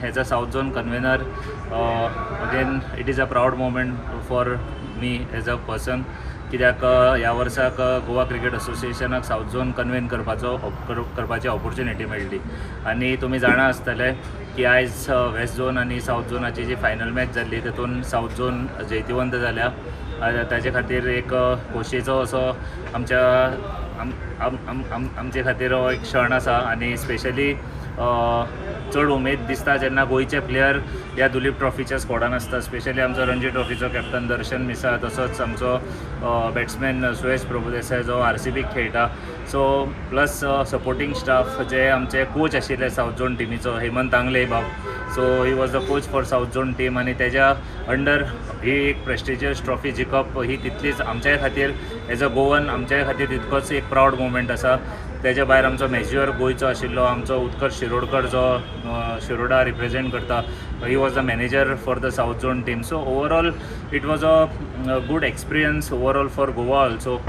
As a south zone convener again it is a proud moment for me as a person, कित्याक ह्या वर्साक Goa cricket असोसिएशनाक south zone कन्वेन करपाची opportunity मेळ्ळी. आनी तुमी जाणा आसतले की आयज वेस्ट झोन आनी साऊथ झोनाची जी फायनल मॅच जाल्ली तातूंत साऊथ झोन जैतिवंत जाल्या. ताचे खातीर एक खोशयेचो असो आमचे खातीर हो एक क्षण आसा. आनी स्पेशली चड उमेद दिसता जेन्ना गोंयचे प्लेयर ह्या दुलीप ट्रॉफीच्या स्कॉडान आसता. स्पेशली आमचो रणजी ट्रॉफीचो कॅप्टन दर्शन मिसा, तसोच आमचो बॅट्समॅन सुयश प्रभुदेसाय जो RCBक खेळटा. सो प्लस सपोर्टींग स्टाफ जे आमचे कोच आशिल्ले साऊथ झोन टिमीचो हेमंत आंगले बाब. So he was the coach for south zone team आनी तेज्या अंडर ही एक प्रेस्टिजियस ट्रॉफी जिखप ही तितलीच आमच्या खातीर एज अ गोवन आमच्या खातीर तितकोच एक प्राऊड मोमेंट आसा. तेज्या भायर आमचो मॅच्युअर गोंयचो आशिल्लो आमचो उत्कर्श शिरोडकर जो शिरोडा रिप्रेझेंट करता, he was the manager for the south zone team. So overall it was a good experience overall for Goa also.